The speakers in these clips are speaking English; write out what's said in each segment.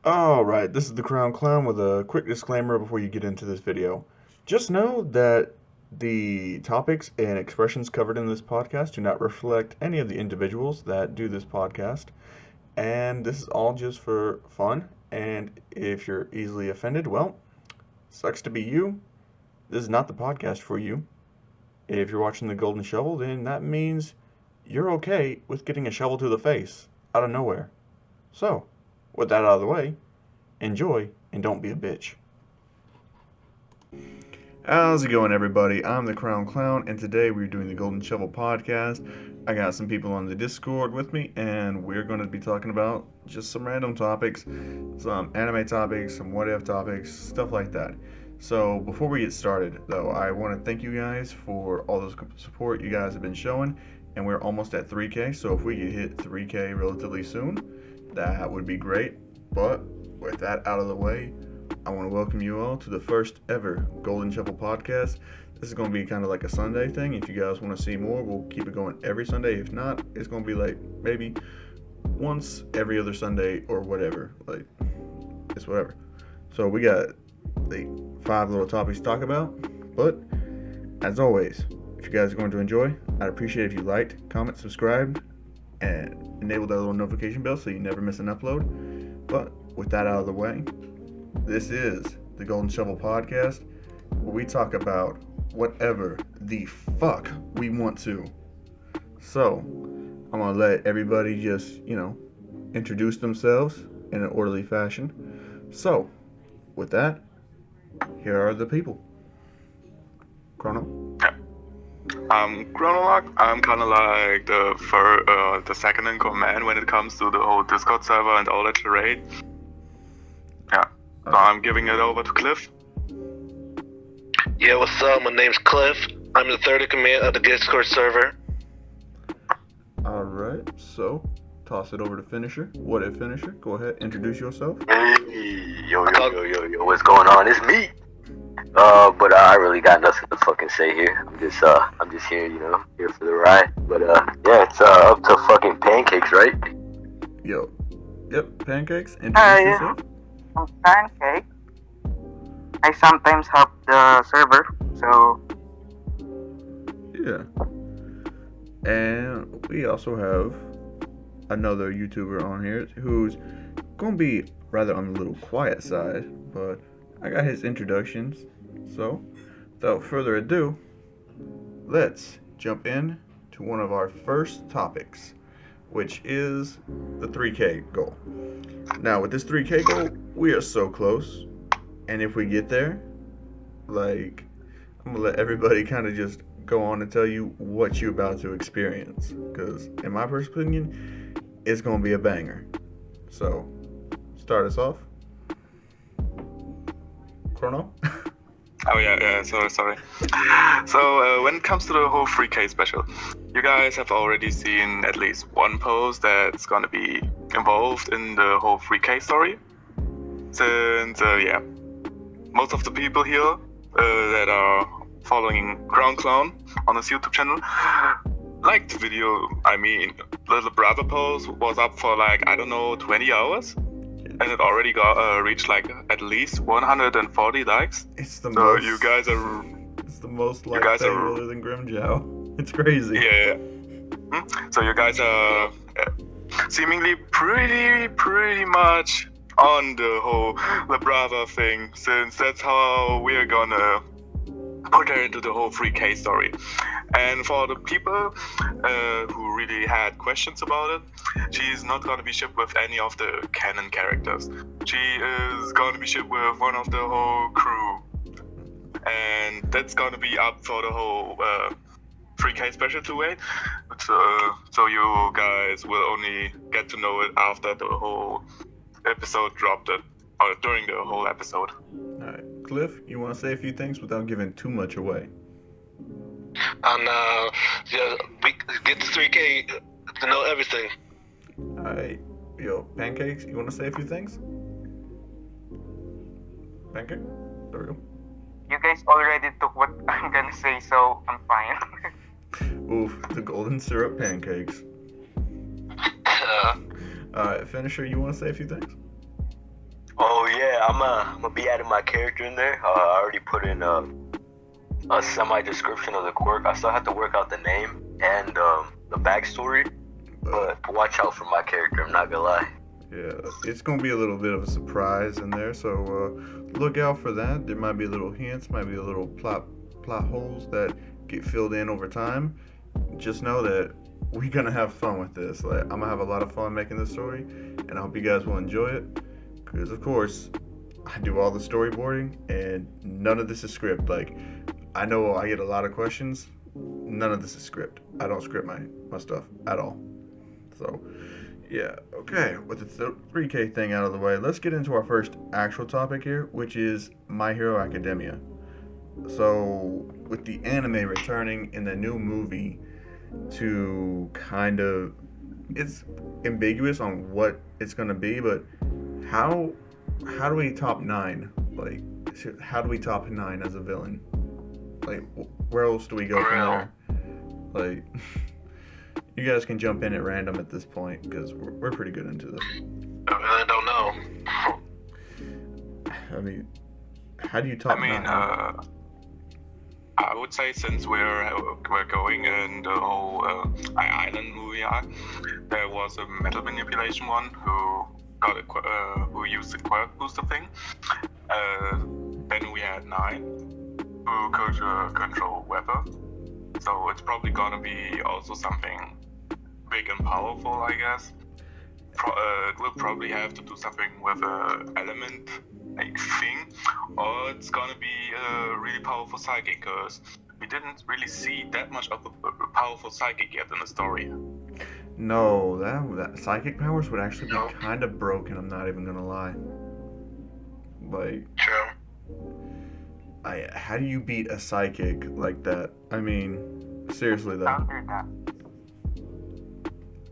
Alright, this is the Crown Clown with a quick disclaimer before you get into this video. Just know that the topics and expressions covered in this podcast do not reflect any of the individuals that do this podcast, and this is all just for fun, and if you're easily offended, well, sucks to be you. This is not the podcast for you. If you're watching The Golden Shovel, then that means you're okay with getting a shovel to the face out of nowhere. So, with that out of the way, enjoy and don't be a bitch. How's it going, everybody? I'm the Crown Clown, and today we're doing the Golden Shovel podcast. I got some people on the Discord with me, and we're going to be talking about just some random topics, some anime topics, some what if topics, stuff like that. So before we get started, though, I want to thank you guys for all the support you guys have been showing, and we're almost at 3K, so if we could hit 3K relatively soon, that would be great. But with that out of the way, I want to welcome you all to the first ever Golden Shovel podcast. This is going to be kind of like a Sunday thing. If you guys want to see more, we'll keep it going every Sunday. If not, it's going to be like maybe once every other Sunday or whatever. Like, it's whatever. So we got like 5 little topics to talk about. But as always, if you guys are going to enjoy, I'd appreciate if you liked, comment, subscribed, and enable that little notification bell so you never miss an upload. But with that out of the way, this is the Golden Shovel podcast, where we talk about whatever the fuck we want to. So, I'm gonna let everybody just, introduce themselves in an orderly fashion. So, with that, here are the people. Chrono? I'm Chronolog. I'm kind of like the second in command when it comes to the whole Discord server and all that charade. Yeah, so I'm giving it over to Cliff. Yeah, what's up? My name's Cliff. I'm the third in command of the Discord server. Alright, so toss it over to Finisher. What if Finisher? Go ahead, introduce yourself. Hey, yo, what's going on? It's me. But I really got nothing to fucking say here. I'm just here, here for the ride. But yeah, it's up to fucking pancakes, right? Yep, pancakes. Introduce yourself. I'm Pancake. I sometimes help the server, so yeah. And we also have another YouTuber on here who's gonna be rather on the little quiet side, but I got his introductions. So, without further ado, let's jump in to one of our first topics, which is the 3K goal. Now, with this 3K goal, we are so close, and if we get there, I'm gonna let everybody kind of just go on and tell you what you're about to experience, because in my personal opinion, it's gonna be a banger. So, start us off. Chrono? Oh yeah, sorry. So when it comes to the whole 3K special, you guys have already seen at least one post that's gonna be involved in the whole 3K story. Since most of the people here that are following Crown Clown on his YouTube channel liked the video. I mean, Little Brother post was up for 20 hours. And it already got reached at least 140 likes. It's the so most. You guys are. It's the most liked thing other than Grimmjow. It's crazy. Yeah. So you guys are seemingly pretty much on the whole La Brava thing, since that's how we're gonna put her into the whole 3K story. And for the people who really had questions about it, she's not going to be shipped with any of the canon characters. She is going to be shipped with one of the whole crew. And that's going to be up for the whole 3K special to wait. So you guys will only get to know it after the whole episode dropped it, or during the whole episode. Alright, Cliff, you want to say a few things without giving too much away? And we get to 3K to know everything. Alright, Pancakes, you want to say a few things? Pancake? There we go. you guys already took what I'm gonna say, so I'm fine. Oof, the golden syrup pancakes. Finisher, you want to say a few things? Oh yeah, I'm gonna be adding my character in there. I already put in a semi description of the quirk. I still have to work out the name and the backstory, but watch out for my character. I'm not gonna lie. Yeah, it's gonna be a little bit of a surprise in there, so look out for that. There might be little hints, might be a little plot holes that get filled in over time. Just know that we're gonna have fun with this. Like, I'm gonna have a lot of fun making this story, and I hope you guys will enjoy it. Because of course, I do all the storyboarding, and none of this is script. Like, I know I get a lot of questions. None of this is script. I don't script my stuff at all. So, yeah. Okay, with the 3K thing out of the way, let's get into our first actual topic here, which is My Hero Academia. So, with the anime returning in the new movie to kind of, it's ambiguous on what it's gonna be, but how do we top 9? Like, how do we top 9 as a villain? Like, where else do we go from there? Like, you guys can jump in at random at this point because we're pretty good into this. I really don't know. I mean, how do you top 9? I would say since we're going in the whole island movie arc, there was a metal manipulation one who got who used the quirk booster thing. Then we had 9 who could control weather. So it's probably gonna be also something big and powerful, I guess. We'll probably have to do something with a element like thing, or it's gonna be a really powerful psychic, because we didn't really see that much of a powerful psychic yet in the story. No, that psychic powers would actually be kind of broken. I'm not even gonna lie. Like, True. how do you beat a psychic like that? I mean, seriously though. Counter that.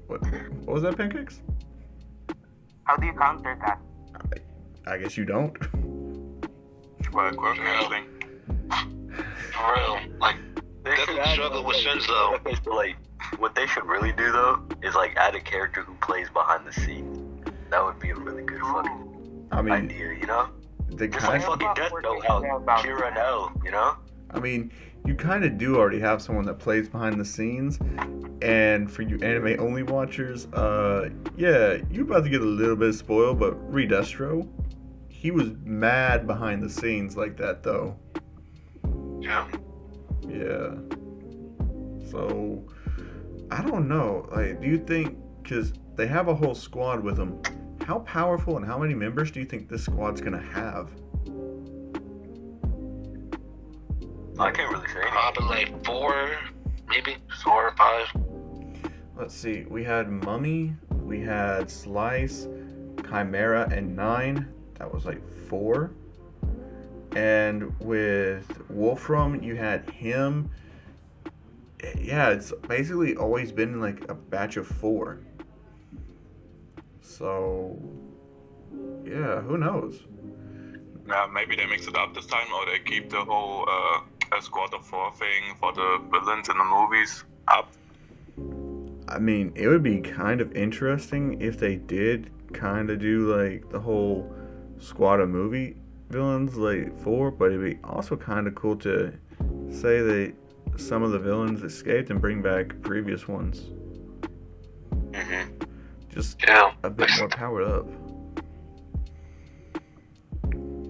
What was that, Pancakes? How do you counter that? I guess you don't. Well, quirk thing. For real. Like, They should definitely add, struggle with like, Shinzo. okay, so, like, what they should really do though is like add a character who plays behind the scenes. That would be a really good fucking I mean, idea, you know? they Just like kind. fucking Death Note, how Kira and L, you know? I mean, you kind of do already have someone that plays behind the scenes. And for you anime only watchers, yeah, you're about to get a little bit spoiled, but Redestro, he was mad behind the scenes like that though. Yeah. Yeah. So, I don't know. Like, do you think, because they have a whole squad with them, how powerful and how many members do you think this squad's gonna have? I can't really say anything. Probably like 4, maybe 4 or 5. Let's see. We had Mummy, we had Slice, Chimera, and 9. That was like 4. And with Wolfram, you had him. Yeah, it's basically always been like a batch of 4. So, yeah, who knows? Maybe they mix it up this time, or they keep the whole a squad of 4 thing for the villains in the movies up. I mean, it would be kind of interesting if they did kind of do like the whole squad of movie villains like 4, but it'd be also kind of cool to say that some of the villains escaped and bring back previous ones. Mm-hmm. Just Yeah. a bit more powered up.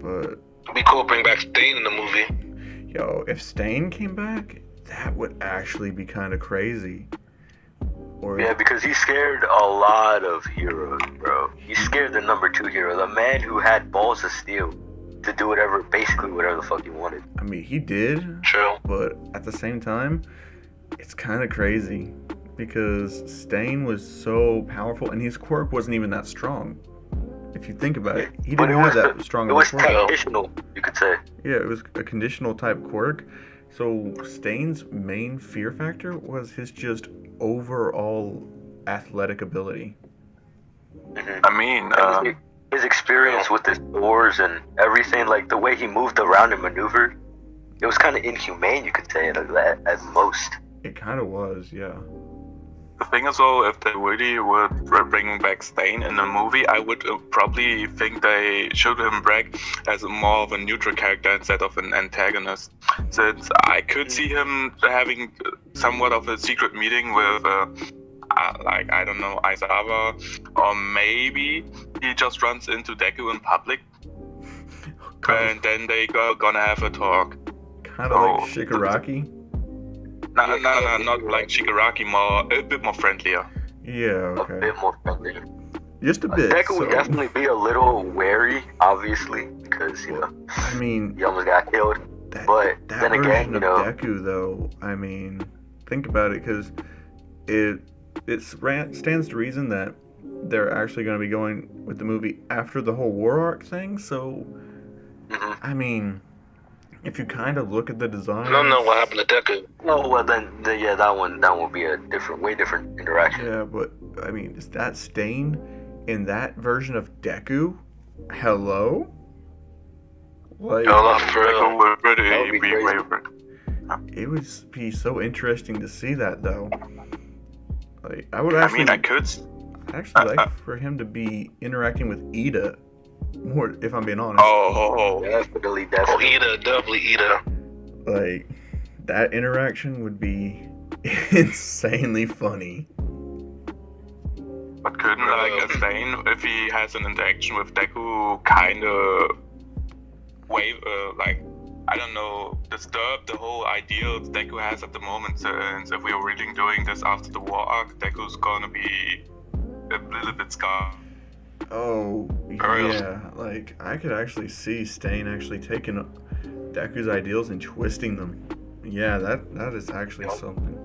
But It'd be cool to bring back Stain in the movie. yo, if Stain came back, that would actually be kind of crazy. Or Yeah, because he scared a lot of heroes, bro. He scared the number 2 hero, the man who had balls of steel to do basically whatever the fuck he wanted. I mean, he did, True. but at the same time, it's kind of crazy because Stain was so powerful and his quirk wasn't even that strong. If you think about it, he But didn't have that strong It of a was quirk. conditional, you could say. Yeah, it was a conditional type quirk. So Stain's main fear factor was his just overall athletic ability. Mm-hmm. I mean, His experience with his doors and everything, like the way he moved around and maneuvered, it was kind of inhumane, you could say it at most. It kind of was, yeah. The thing is, though, if they really would bring back Stain in a movie, I would probably think they should him back as more of a neutral character instead of an antagonist. Since I could see him having somewhat of a secret meeting with, like, I don't know, Aizawa, or maybe he just runs into Deku in public, and then they gonna have a talk. Kind of like Shigaraki. No, not like Shigaraki, a bit more friendlier. Yeah, A okay. bit more friendly. Just a bit. Deku would so- definitely be a little wary, obviously, because I mean, he almost got killed. that, But that then version again, of you know, Deku, though, I mean, think about it, because it stands to reason that they're actually going to be going with the movie after the whole war arc thing. So, mhm. I mean, if you kind of look at the design, I don't know what happened to Deku. Oh well, then yeah, that one will be a way different interaction. Yeah, but I mean, is that Stain in that version of Deku? Hello? Like, Hello, for real. Deku would That really would be be crazy. wavered. it would be so interesting to see that, though. Like, I would I actually, mean, I could. I'd actually like for him to be interacting with Ida more, if I'm being honest. Oh. Definitely. Oh, Ida, definitely Ida. Like, that interaction would be insanely funny. But couldn't like a Stain, if he has an interaction with Deku, kind of like, I don't know, disturb the whole ideals Deku has at the moment? Since if we are really doing this after the war arc, Deku's gonna be a little bit scarred. Oh, real. yeah. Like, I could actually see Stain actually taking Deku's ideals and twisting them. Yeah, that is actually something.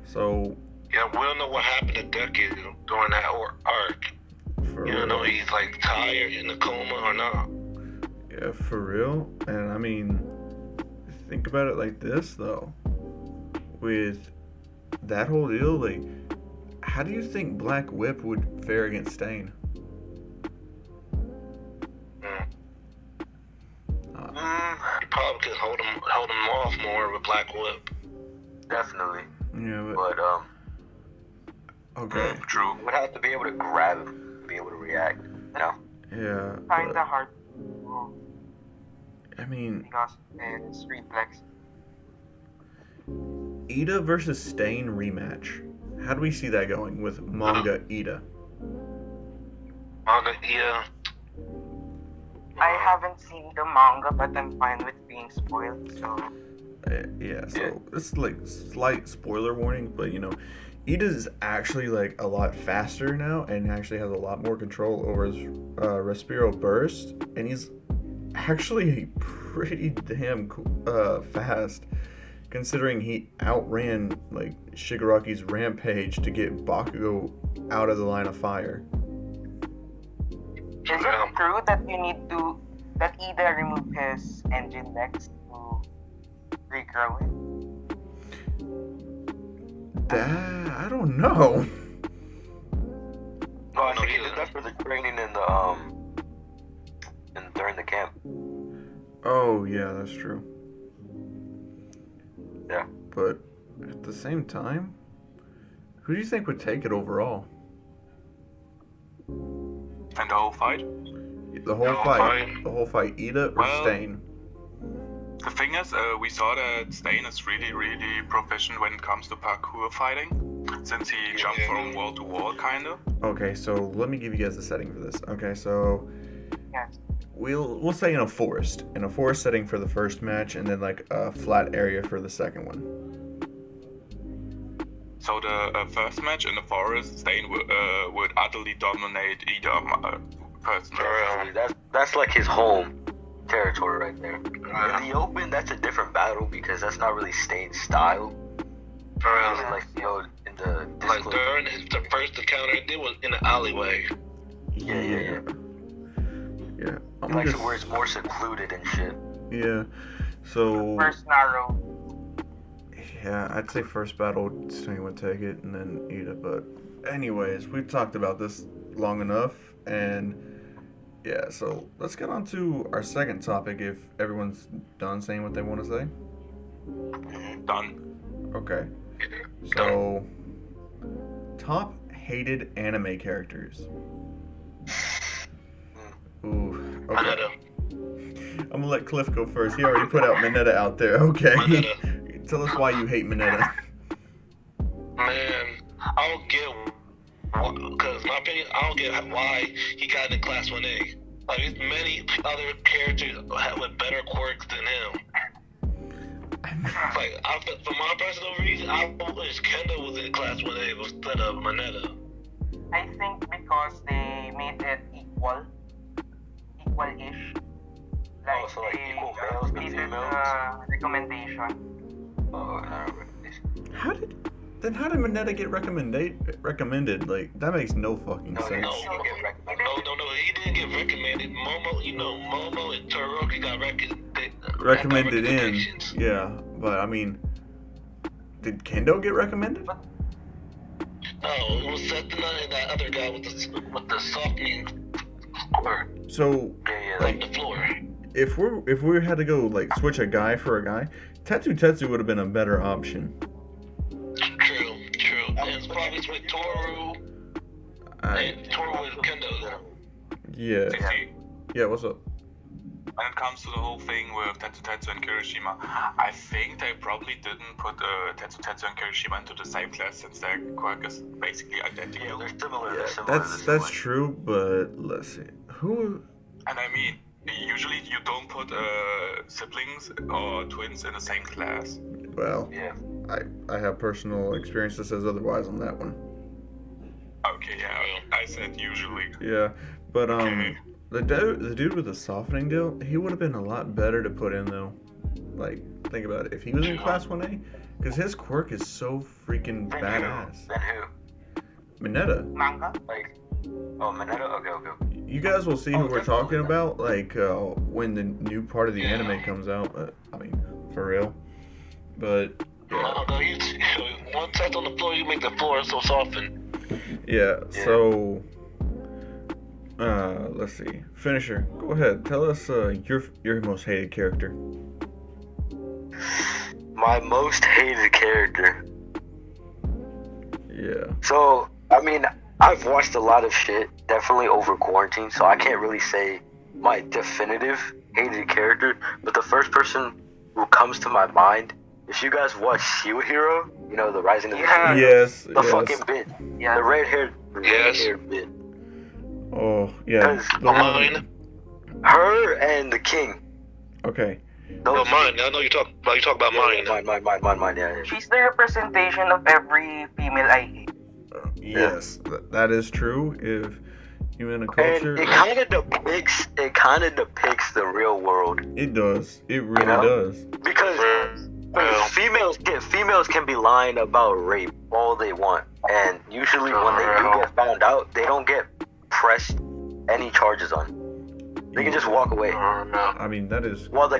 So, Yeah, we don't know what happened to Deku during that arc. for You don't know he's like tired in a coma or not. yeah, for real. And I mean, think about it like this, though. With that whole deal, like, how do you think Black Whip would fare against Stain? You probably could hold him off more with Black Whip. Definitely. Yeah, but But okay. True. would have to be able to grab him, be able to react. You know. Yeah, Kinda but, hard to do I mean, because it's reflex. Ida versus Stain rematch. How do we see that going with manga Ida? Manga, yeah. I haven't seen the manga, but I'm fine with being spoiled. So Yeah, so it's like slight spoiler warning, but you know, Ida is actually like a lot faster now and actually has a lot more control over his Respiro burst, and he's actually pretty damn fast, considering he outran like Shigaraki's rampage to get Bakugo out of the line of fire. is it true that you need to Ida remove his engine next to regrow it? That I don't know. No, I No, think he he did didn't. that for the training in the and during the camp. Oh yeah, that's true. Yeah. But at the same time, who do you think would take it overall? And the whole fight. The whole No, fight. fine. The whole fight. Ida or Well, Stain? The thing is, we saw that Stain is really, really proficient when it comes to parkour fighting, since he jumped from wall to wall, kinda. Okay, so let me give you guys the setting for this. Okay, so Yes. we'll say in a forest setting for the first match, and then like a flat area for the second one. So the first match in the forest, Stain would utterly dominate either person. That's like his home territory right there. In the open, that's a different battle because that's not really Stain's style. For real. It's like, you know, in the Like Discord. during the first encounter, it was in the alleyway. Yeah. Yeah. I'm He likes just, it where it's more secluded and shit. yeah. So First narrow. yeah, I'd say first battle Stain would take it, and then Ida. But anyways, we've talked about this long enough, and yeah, so let's get on to our second topic if everyone's done saying what they want to say. Done. Okay. So top hated anime characters. Ooh, okay. Mineta. I'm gonna let Cliff go first. He already put out Mineta out there. Okay. Mineta. Tell us why you hate Mineta. Man, I don't get, because my opinion, I don't get why he got in Class 1A. Like, there's many other characters with better quirks than him. Like, for my personal reason, I wish Kendo was in Class 1A instead of Mineta. I think because they made it equal-ish. Like, so, like, they equal males to needed females? recommendation. Oh, not a recommendation. How did Mineta get recommended? Like, that makes no fucking No, sense. no, he didn't get recommended. No, he didn't get recommended. Momo and Todoroki got Recommended in. recommendations. Yeah, but I mean, did Kendo get recommended? No, it was Sethana and that other guy with the softening quirk So, Yeah, from like, the floor. if we had to go like switch a guy for a guy, Tetsu would have been a better option. True. And it's probably with Toru and Toru with Kendo. Yeah. See, Yeah, what's up? when it comes to the whole thing with Tetsu and Kirishima, I think they probably didn't put Tetsu and Kirishima into the same class since their quirk is basically identical. yeah, they're similar. Yeah, they're similar. that's true, but let's see. Who? And I mean, usually you don't put siblings or twins in the same class. Well, Yeah. I have personal experience that says otherwise on that one. Okay, yeah, I said usually. Yeah, but Okay. the dude with the softening deal, he would have been a lot better to put in though. Like, think about it. If he was in Class 1A, because his quirk is so freaking Then badass. Then who? Mineta. Manga? Like, oh, Mineta? Okay. You guys will see who Oh, we're definitely. talking about, like, when the new part of the anime comes out. I mean, for real. But, yeah. No, one touch on the floor, you make the floor so soften. Yeah, so, let's see. Finisher, go ahead. Tell us your most hated character. My most hated character. Yeah. So, I mean, I've watched a lot of shit, definitely over quarantine, so I can't really say my definitive hated character, but the first person who comes to my mind, if you guys watch Shield Hero, you know, the Rising of the Yeah. Shield, Yes. the yes. fucking bit, Yeah. the red-haired Yes. bit. Oh, yeah. Because The Mine. one. her and the king, Okay. No, mine. I know you talk about mine. Mine, yeah. She's the representation of every female I hate. Yes, that is true. If you're in a And culture, it kind of depicts the real world, it does. It really know? does. because Well, females can be lying about rape all they want, and usually when they do get found out, they don't get pressed any charges on. They can just walk away. I mean, that is. While the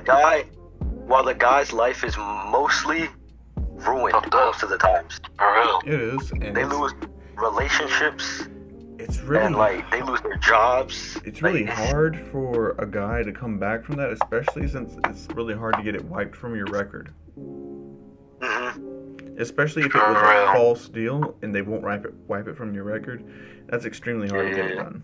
guy's life is mostly ruined most of the times. for real. It is, and They lose relationships it's really. and like they lose their jobs. It's really Like, hard for a guy to come back from that, especially since it's really hard to get it wiped from your record. Mhm. Especially if it was a false deal and they won't wipe it from your record. That's extremely hard to get Yeah. done.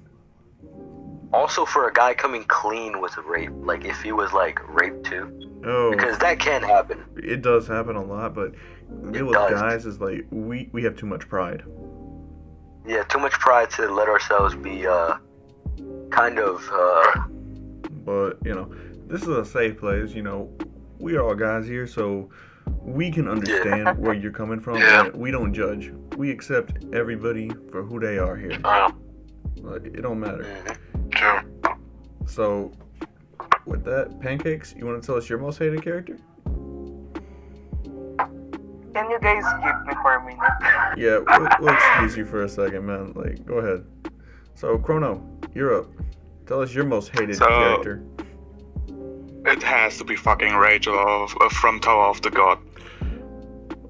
Also, for a guy coming clean with rape, like if he was like raped too, Oh, because that can happen. it does happen a lot, but the deal with does. guys is like we have too much pride. Yeah, too much pride to let ourselves be kind of But you know, this is a safe place. You know, we are all guys here, so we can understand where you're coming from. Yeah. And we don't judge. We accept everybody for who they are here. Like, it don't matter. True. So, with that, Pancakes, you want to tell us your most hated character? Can you guys skip me for a minute? Yeah, we'll excuse you for a second, man. Like, go ahead. So, Chrono, you're up. Tell us your most hated So- character. It has to be fucking Rachel from Tower of the God.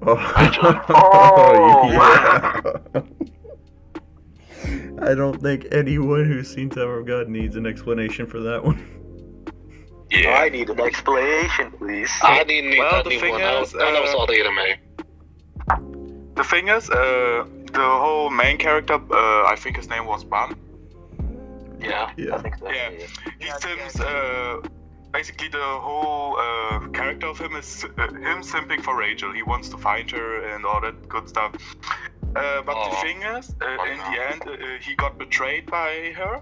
Oh, yeah. I don't think anyone who's seen Tower of God needs an explanation for that one. Yeah. I need an explanation, please. I need Well, I the need thing one. is, I never saw the anime. The thing is, the whole main character, I think his name was Ban. Yeah. I think so. Yeah. He seems basically the whole character of him is him simping for Rachel. He wants to find her and all that good stuff. But the thing is, in the end, he got betrayed by her,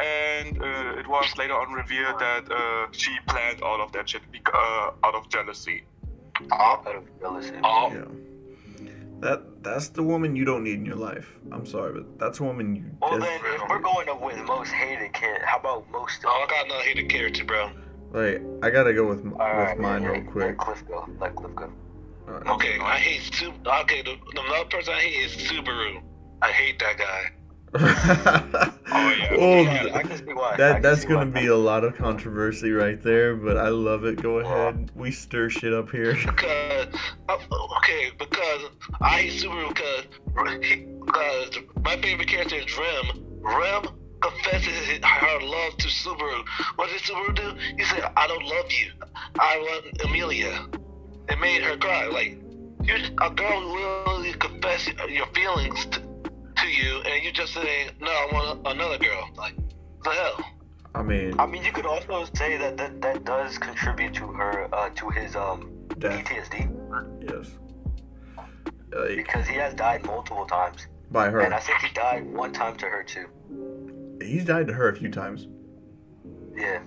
and it was later on revealed that she planned all of that shit out of jealousy. Out of jealousy. Yeah. That's the woman you don't need in your life. I'm sorry, but that's a woman you. Well then, if we're going up with most hated character, how about most? Oh, I got another hated character, bro. Like, I gotta go with Alright, mine real Let Quick. Cliff go. Let Cliff go. Alright. Okay, I hate Okay, the another person I hate is Subaru. I hate that guy. Oh, yeah. Oh, Yeah, I can see why. I can that's see gonna why. be a lot of controversy right there, but I love it. Go ahead. We stir shit up here. Because I hate Subaru because my favorite character is Rem. Rem confesses her love to Subaru. What did Subaru do? He said, "I don't love you. I want Amelia." It made her cry. Like, you're a girl who really confess your feelings to you, and you just say, "No, I want another girl." Like, what the hell? I mean, you could also say that does contribute to her to his Death. PTSD yes. Like, because he has died multiple times, by and I her. think he died one time to her too. He's died to her a few times, Yeah.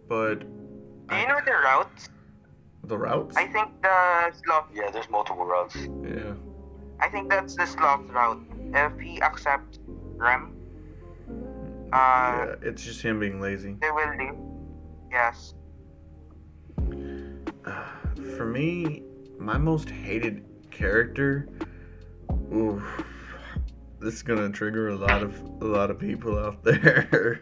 but Do you know the routes? the routes. I think the sloth. Yeah, there's multiple routes. Yeah. I think that's the sloth route. If he accepts Rem, Yeah. It's just him being lazy. they will leave. Yes. For me, my most hated character. Oof. This is gonna trigger a lot of people out there.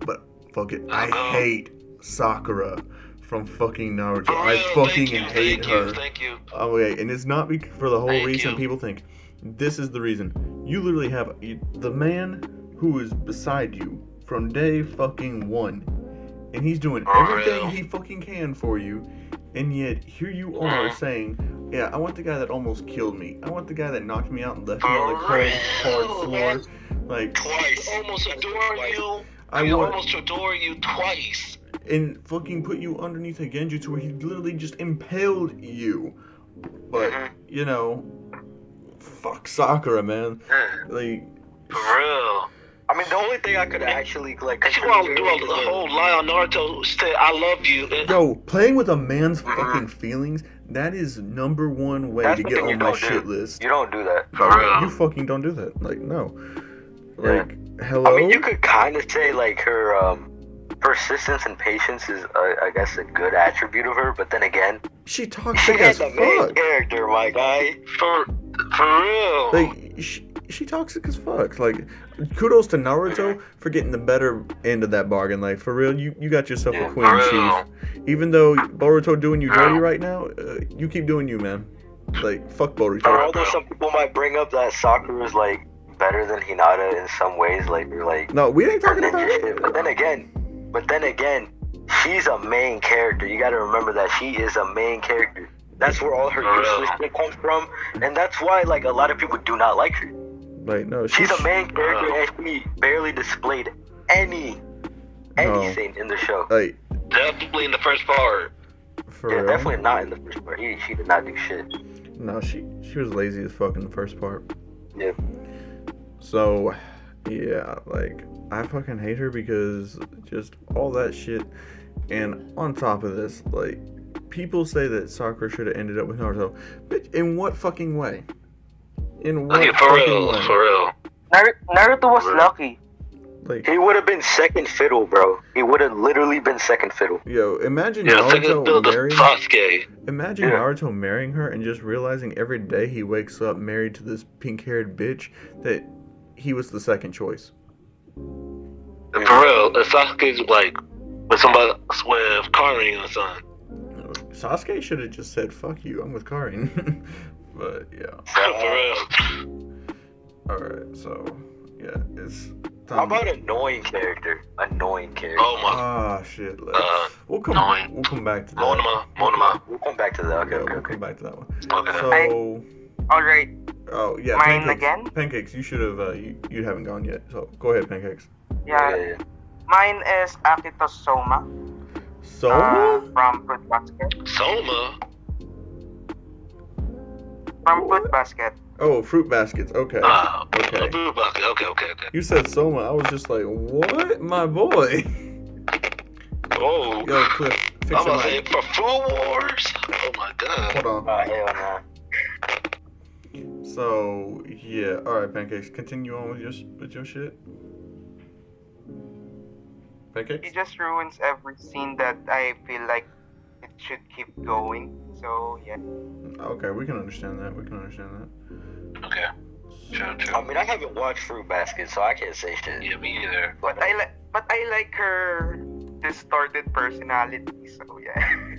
But fuck it, I hate Sakura from fucking Naruto. I fucking hate her. Thank you. Okay, and it's not for the whole Thank reason you. people think. This is the reason. You literally have the man who is beside you from day fucking one, and he's doing For everything real. he fucking can for you, and yet here you are saying, "Yeah, I want the guy that almost killed me. I want the guy that knocked me out and left me on the For cold, real, hard floor." man. Like, Twice. Almost adore you. I I want almost adore you twice. and fucking put you underneath a genjutsu where he literally just impaled you. But you know, fuck Sakura, man. Like, For real. I mean, the only thing I could actually like. And she want to do a whole lie on Naruto, say I love you. And yo, playing with a man's fucking feelings, that is number one way That's to the get thing you on my don't do. shit list. You don't do that. For real. You fucking don't do that. Like, no. Yeah. Like, hello? I mean, you could kind of say like her persistence and patience is, I guess, a good attribute of her. But then again, She she toxic has as the main fuck. character, my guy. For real. Like, she toxic as fuck. Like, kudos to Naruto for getting the better end of that bargain. Like, for real, you got yourself Yeah, a queen for real. chief. Even though Boruto doing you dirty right now, you keep doing you, man. Like, fuck Boruto. Although some people might bring up that Sakura is like better than Hinata in some ways, like you're like No, we ain't talking ninja about shit. it. But then again, she's a main character. You got to remember that she is a main character. That's where all her For real. useless shit comes from, and that's why like a lot of people do not like her. Like, no, She's a main character, and she barely displayed anything in the show. Like, Definitely in the first part. for Yeah, real. definitely not in the first part. She did not do shit. No, she was lazy as fuck in the first part. Yeah. So, yeah, like, I fucking hate her because just all that shit. And on top of this, like, people say that Sakura should have ended up with Naruto. Bitch, in what fucking way? In what Okay, for fucking real. way? For real. Naruto was lucky. Like, He would have been second fiddle, bro. He would have literally been second fiddle. yo, imagine Yeah, think of Naruto the marrying. Sasuke. Imagine Yeah. Naruto marrying her and just realizing every day he wakes up married to this pink-haired bitch that he was the second choice. For real. If Sasuke's like with somebody with Karin or something. Sasuke should have just said, "Fuck you, I'm with Karin." But yeah. For real. Alright, so yeah, it's time. How about annoying character? Annoying character. Oh my. Ah shit. We'll come annoying. back to that. Monoma. We'll come back to that. Okay, Yeah, okay, we'll okay. come back to that one. Okay. So Alright. Oh yeah, Mine Pancakes. again? Pancakes, you should have. You haven't gone yet, so go ahead, Pancakes. Yeah. Mine is Akito Soma Soma? from Fruit Basket. Soma. From What? Fruit Basket. Oh, Fruit Baskets. Okay. Okay. Okay. You said Soma. I was just like, what, my boy? Oh. Yo, Cliff, fix I'm your about to say mic. for Food Wars. Oh my god. Hold on. Hell nah. So yeah, all right, Pancakes. Continue on with your shit. He Pancakes. just ruins every scene that I feel like it should keep going. So yeah. Okay, we can understand that. Okay. True. I mean, I haven't watched Fruit Basket, so I can't say shit. Yeah, me either. But I like her distorted personality. So yeah.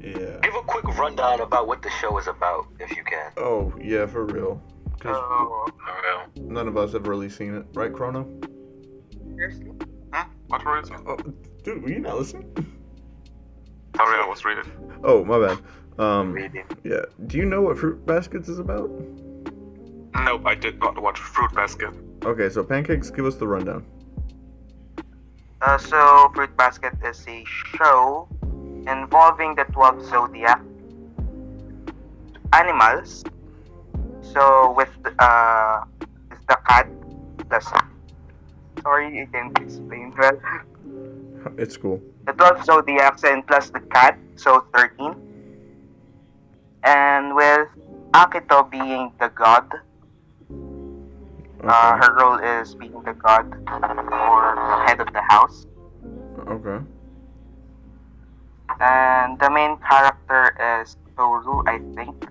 Yeah. Give a quick rundown about what the show is about, if you can. Oh yeah, for real. Cause Oh, For real. none of us have really seen it, right, Chrono? seriously? What were you saying? Oh, dude, were you not listening? Sorry, I was reading. Oh, my bad. Reading. Yeah. Do you know what Fruit Baskets is about? Nope, I did not watch Fruit Basket. Okay, so Pancakes, give us the rundown. So Fruit Basket is a show involving the 12 zodiac animals. So with the cat plus. Sorry, I didn't explain well. It's cool. The 12 zodiacs and plus the cat, so 13. And with Akito being the god, Okay. her role is being the god or head of the house. Okay. And the main character is Toru, I think.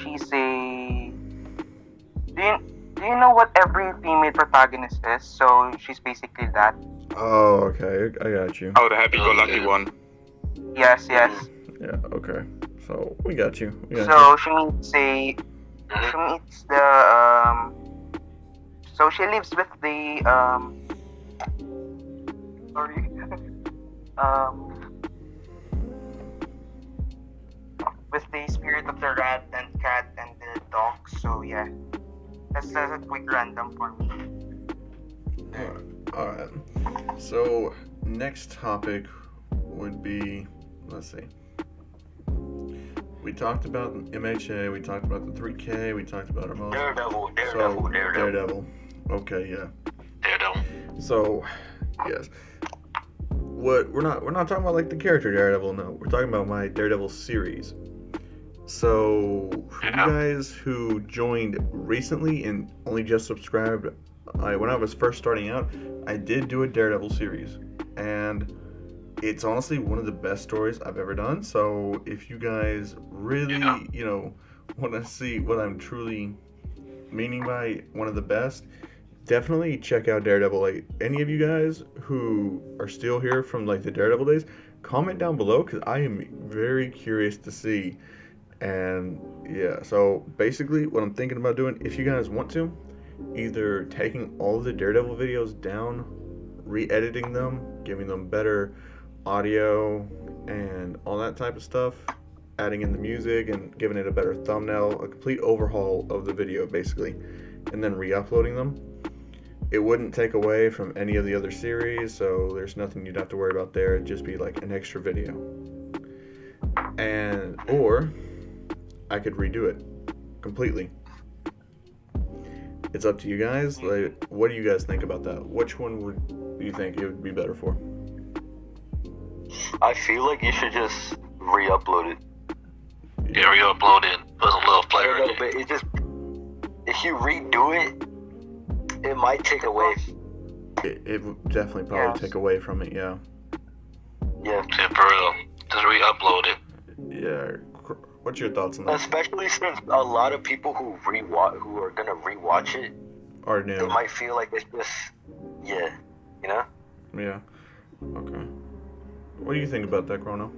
She's a. Do you know what every female protagonist is? So she's basically that. Oh, okay. I got you. Oh, the happy-go-lucky one. Yes. Yeah. Okay. So we got you. So she meets the so she lives with the sorry with the spirit of the rat and cat and the dog. So yeah, that's a quick random for me. All right. So next topic would be, let's see. We talked about MHA. We talked about the 3K. We talked about our most. Daredevil. Okay, yeah. Daredevil. So, yes. What we're not talking about like the character Daredevil. No, we're talking about my Daredevil series. So, for you guys who joined recently and only just subscribed, when I was first starting out, I did do a Daredevil series, and it's honestly one of the best stories I've ever done. So if you guys really, want to see what I'm truly meaning by one of the best, definitely check out Daredevil. Like, any of you guys who are still here from like the Daredevil days, comment down below because I am very curious to see. And yeah, so basically what I'm thinking about doing, if you guys want to, either taking all of the Daredevil videos down, re-editing them, giving them better audio and all that type of stuff, adding in the music and giving it a better thumbnail, a complete overhaul of the video basically, and then re-uploading them. It wouldn't take away from any of the other series, so there's nothing you'd have to worry about there. It'd just be like an extra video. And or I could redo it completely. It's up to you guys. Like, what do you guys think about that? Which one do you think it would be better for? I feel like you should just re-upload it. Yeah, re-upload it. Put some little flair A in little it. bit. It just, if you redo it, it might take away. It would definitely probably Yes. take away from it. Yeah. Yeah. Yeah, for real. Just re-upload it. Yeah. What's your thoughts on that? Especially since a lot of people who are gonna rewatch it, Or they new? might feel like it's just, yeah, you know. Yeah. Okay. What do you think about that, Chrono?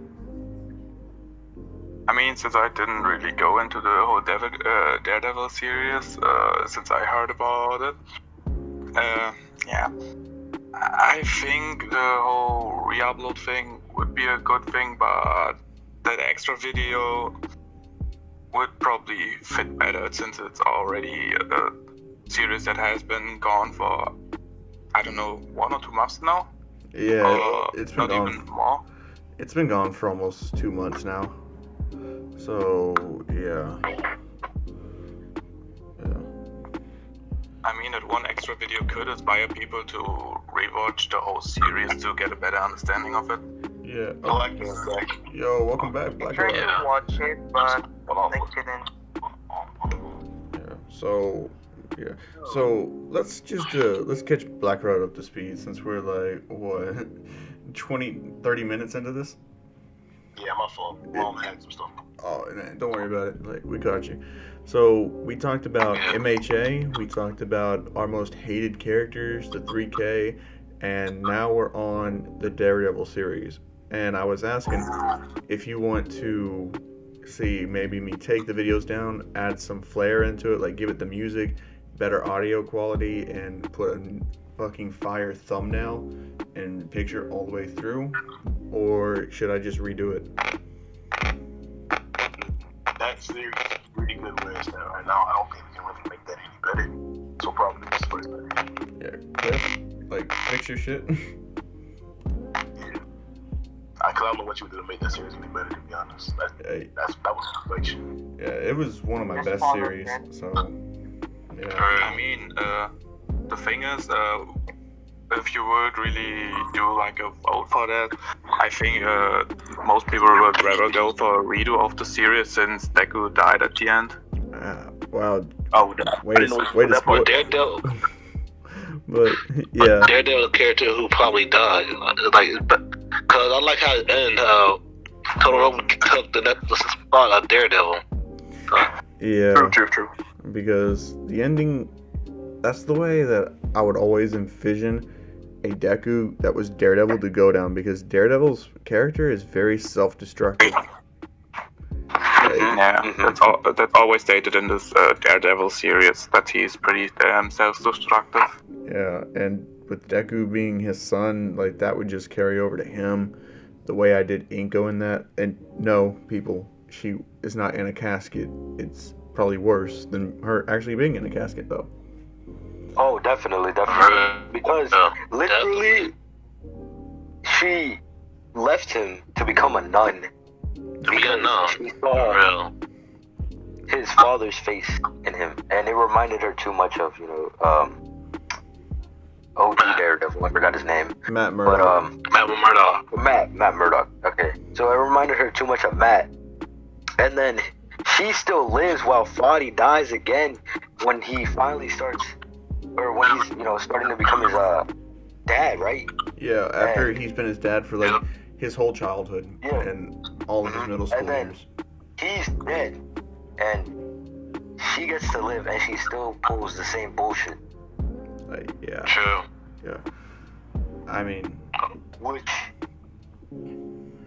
I mean, since I didn't really go into the whole Daredevil series, since I heard about it, yeah, I think the whole re-upload thing would be a good thing, but that extra video, would probably fit better since it's already a series that has been gone for, I don't know, 1 or 2 months now. Yeah, it's been not gone. even more. It's been gone for almost 2 months now. So yeah. I mean, that one extra video could inspire people to rewatch the whole series to get a better understanding of it. Yeah. I like that. Yo, welcome back, I Black tried Rock. to watch it, but I couldn't. Yeah. So yeah. So let's just let's catch Black Rod up to speed since we're like what 30 minutes into this. Yeah, my fault. Mom had some stuff. Oh, man, don't worry about it. Like, we got you. So we talked about MHA. We talked about our most hated characters, the 3K, and now we're on the Daredevil series. And I was asking if you want to see maybe me take the videos down, add some flair into it, like give it the music, better audio quality, and put a fucking fire thumbnail and picture all the way through, or should I just redo it? That series is really good where it's at right now. I don't think we can really make that any better. So probably this first better. Yeah, Cliff, like fix your shit. Yeah. Cause I don't know what you would do to make that series any better, to be honest. Hey, That was perfection. yeah, it was one of my Just best follow series. it. So yeah, I mean, the thing is, if you would really do like a vote for that, I think most people would rather go for a redo of the series since Deku died at the end. wow, Oh, way to spoil. Daredevil. But yeah, Daredevil, a character who probably died. Like, cause I like how it ended. Totoro took the spot of Daredevil. yeah, True. because the ending, that's the way that I would always envision a Deku that was Daredevil to go down, because Daredevil's character is very self-destructive. Yeah, that's always stated in this Daredevil series that he's pretty self-destructive. Yeah, and with Deku being his son, like that would just carry over to him. The way I did Inko in that, and no, people, she is not in a casket. It's probably worse than her actually being in a casket, though. Oh, definitely. Because literally, she left him to become a nun. She saw his father's face in him, and it reminded her too much of, OG Daredevil. I forgot his name. Matt Murdock. Matt Murdock. Okay, so it reminded her too much of Matt, and then she still lives while Fadi dies again when he finally starts, or when he's starting to become his dad, right? Yeah, after he's been his dad for like his whole childhood Yeah. and all of his middle school And then years. he's dead, and she gets to live, and she still pulls the same bullshit. Like, yeah, True. yeah. I mean, Which,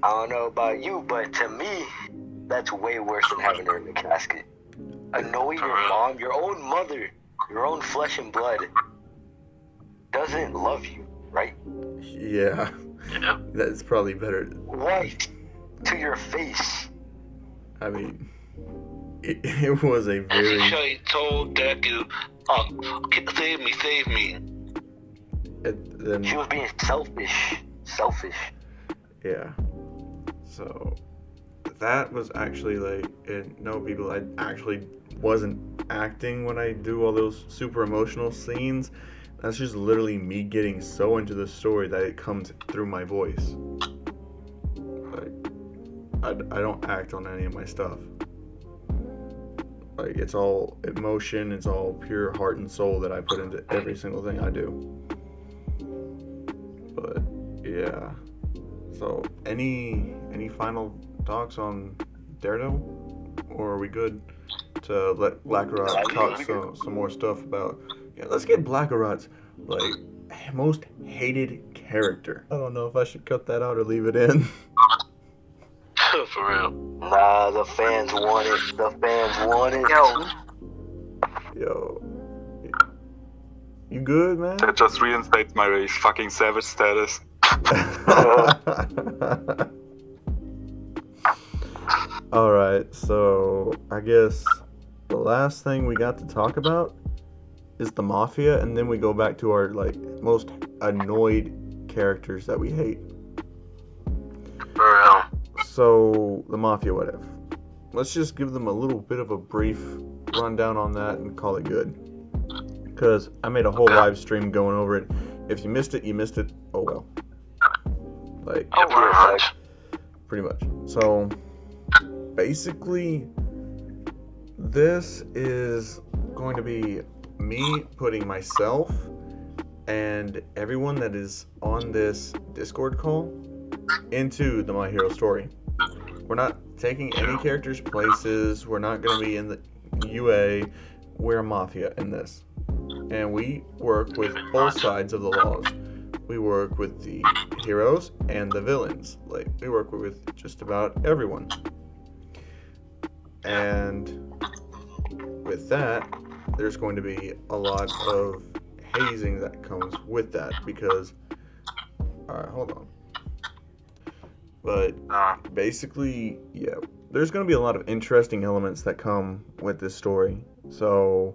I don't know about you, but to me, that's way worse than having her in the casket. Knowing your mom, your own mother, your own flesh and blood, doesn't love you, right? yeah, Yeah. that's probably better. Right to your face. I mean, it was a And very, she told Deku, save me. then She was being selfish. yeah. So that was actually like, and no people, I actually wasn't acting when I do all those super emotional scenes. That's just literally me getting so into the story that it comes through my voice. Like, I don't act on any of my stuff. Like, it's all emotion, it's all pure heart and soul that I put into every single thing I do. But yeah. So any final talks on Daredevil? Or are we good to let Blackarot talk some more stuff about? Yeah, let's get Blackarot's like most hated character. I don't know if I should cut that out or leave it in. For real. Nah, the fans want it. Yo. You good, man? That just reinstates my fucking savage status. Alright, so I guess last thing we got to talk about is the Mafia, and then we go back to our like most annoyed characters that we hate. For real. So the Mafia, what if? Let's just give them a little bit of a brief rundown on that and call it good. Because I made a whole live stream going over it. If you missed it, you missed it. Oh well. Like, pretty much. So basically, this is going to be me putting myself and everyone that is on this Discord call into the My Hero story. We're not taking any characters' places. We're not going to be in the UA. We're a Mafia in this. And we work with both sides of the laws. We work with the heroes and the villains. Like, we work with just about everyone. And with that, there's going to be a lot of hazing that comes with that because, alright, hold on. But basically, yeah, there's going to be a lot of interesting elements that come with this story. So,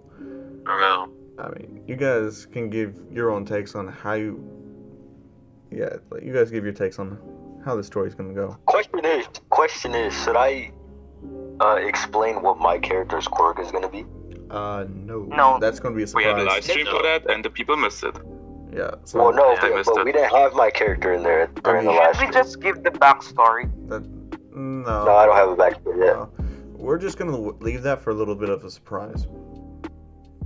I mean, you guys can give your own takes on how you guys give your takes on how the story's going to go. Question is, should I explain what my character's quirk is going to be? No. That's going to be a We surprise. had a live stream for that, and the people missed it. Yeah. So Well, no, I missed but it. we didn't have my character in there during the last Should we stream. just give the backstory? no. No, I don't have a backstory yet. No. We're just going to leave that for a little bit of a surprise.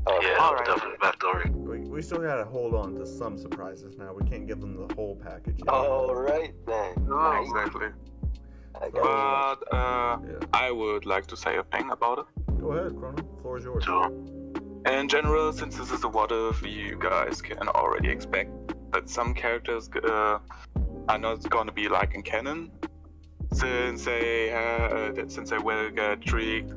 Okay. Alright. Definitely backstory. We still got to hold on to some surprises now. We can't give them the whole package yet. All right then. Oh, exactly. I got But Yeah. I would like to say a thing about it. Go ahead, Chrono. The floor is yours. In general, since this is a what if, you guys can already expect that some characters are not going to be like in canon, since they will get tricked.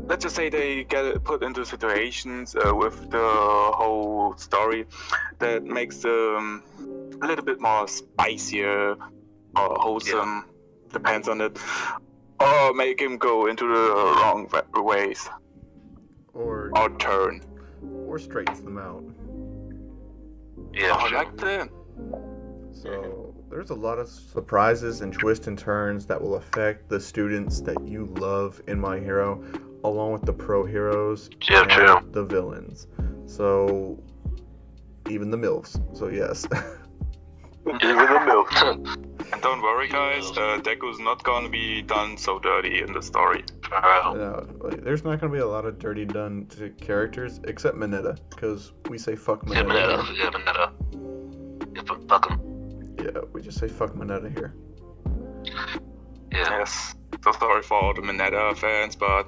Let's just say they get put into situations with the whole story that makes them a little bit more spicier or wholesome, depends on it, or make him go into the wrong ways. Or Turn. straightens them out. I like that. So there's a lot of surprises and twists and turns that will affect the students that you love in My Hero, along with the pro heroes and the villains. So even the MILFs. So yes. Even the milk. And don't worry, guys, Deku's not gonna be done so dirty in the story. No, like, there's not gonna be a lot of dirty done to characters except Mineta, because we say fuck Mineta. Fuck him. Yeah, we just say fuck Mineta here. Yes. So sorry for all the Mineta fans, but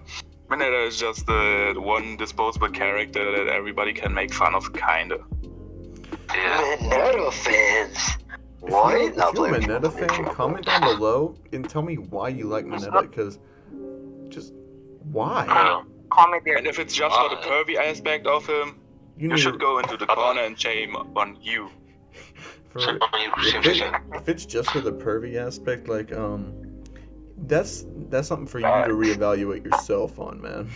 Mineta is just the one disposable character that everybody can make fun of, kinda. Mineta fans. If What? you're a Blaming Mineta you. fan, comment down below and tell me why you like Mineta, because just why? Comment there. And if it's just for the pervy aspect of him, you need should to- go into the corner and shame on you. if it's just for the pervy aspect, like that's something for you to reevaluate yourself on, man,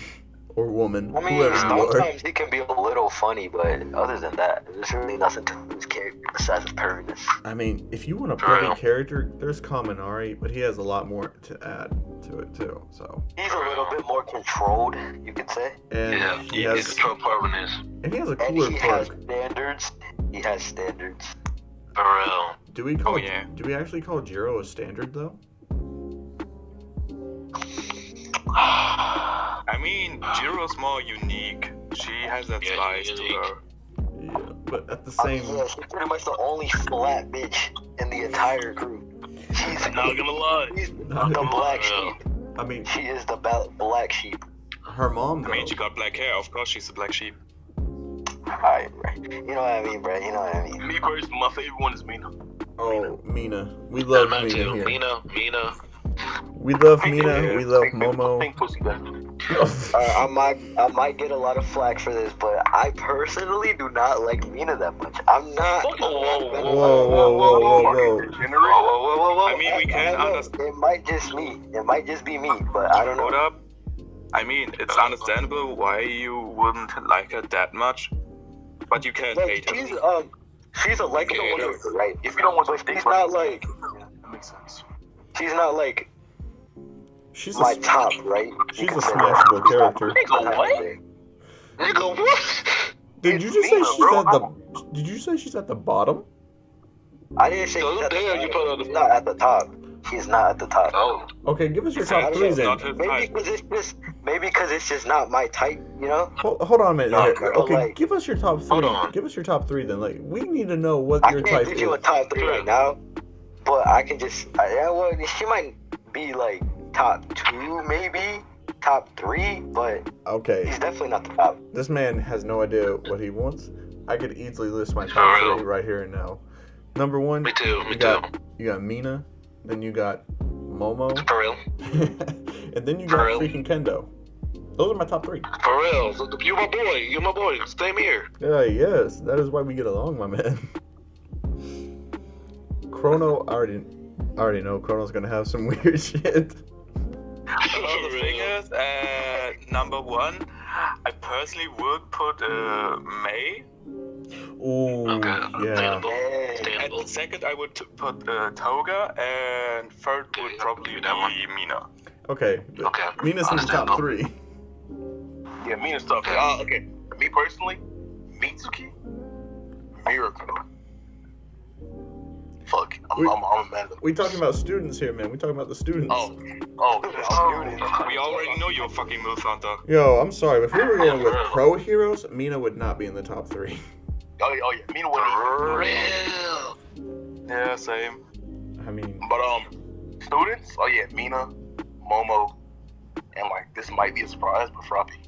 or woman, I mean, whoever you are. sometimes he can be a little funny, but other than that, there's really nothing to his character besides his perviness. I mean, if you want a pervy character, there's Kaminari, but he has a lot more to add to it too. So He's a little bit more controlled, you could say. and he has control permanence. and he has a And cooler he has perk. standards. He has standards. For real. Do we call? yeah. Do we actually call Jiro a standard though? I mean, Jiro's more unique. She has that Yeah, spice she's to unique. her. Yeah, but at the I mean, same. yeah, she's pretty much the only flat bitch in the entire group. She's Not gonna lie. She's the black sheep. I mean, She is the black sheep. her mom I though. mean, she got black hair. Of course, she's a black sheep. Alright, right. You know what I mean, bro. You know what I mean. Me personally, my favorite one is Mina. Oh, Mina. We love Mine Mina too. here. Mina. We love Mina. We love Momo. Pink pussy better. I might get a lot of flack for this, but I personally do not like Mina that much. I'm not. Whoa. I mean, we can I don't know. understand. It might just be me, but I don't Hold know. up. I mean, it's understandable why you wouldn't like her that much, but you can't hate her. She's a likable character, right? If you don't want to she's not like that makes sense. She's not like She's my a top, right? she's a smashable character. Nigga, what? Nigga, what? Did you just say she's at the? Did you say she's at the bottom? I didn't say So she's at the there top. you put her She's not at the top. She's not at the top. Oh. Okay, give us your Exactly. top three It's then. not her type. Maybe because it's just not my type, you know? Hold on a minute. No, here. but Okay, like- give us your top three. Hold on. Give us your top three then. Like, we need to know what I your can't type give is. you a top 3 right now, but I can just well, she might be like top 2, maybe top 3, but Okay, he's definitely not the top. this man has no idea what he wants. I could easily list my For top real. three right here and now. Number one, Me too, you me got too. you got Mina, then you got Momo, For real. and then you For got real. freaking Kendo. Those are my top three. For real. You my boy. You my boy. Same here. Yeah, yes, that is why we get along, my man. Chrono, I already know Chrono's gonna have some weird shit. Well, the thing is, number 1, I personally would put May. Ooh, Okay. yeah. Understandable. At Understandable. second, I would put Toga, and third would probably That one. be Mina. Okay, Okay. Mina's in the top Understandable. three. Yeah, Mina's tough. Okay. Okay. Me personally, Mitsuki, Miracle. Fuck, I'm a man. We talking about students here, man. We talking about the students. Oh, We already know you're a fucking MILF hunter. Yo, I'm sorry, if we were going with pro heroes, Mina would not be in the top three. oh yeah, Mina wouldn't For even. real. Yeah, same. I mean, But students, oh yeah, Mina, Momo, and like this might be a surprise, but Froppy.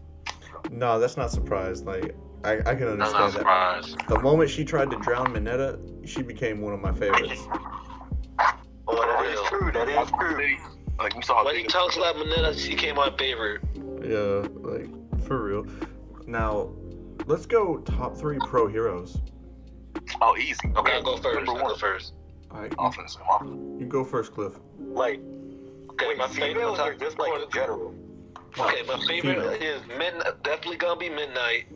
no, that's not surprised. Like, I can That's not understand that. surprised. The moment she tried to drown Mineta, she became one of my favorites. Oh, that is true. That is true. Like we saw how When he talks about Mineta, she became my favorite. Yeah, like, for real. Now, let's go top three pro heroes. Oh, easy. Okay, I'll go first. Number I'll go one, first. Alright, offense. you go first, Cliff. Like, Okay, wait, my females favorite. are just like in general. Okay, my favorite Female. is definitely gonna be Midnight.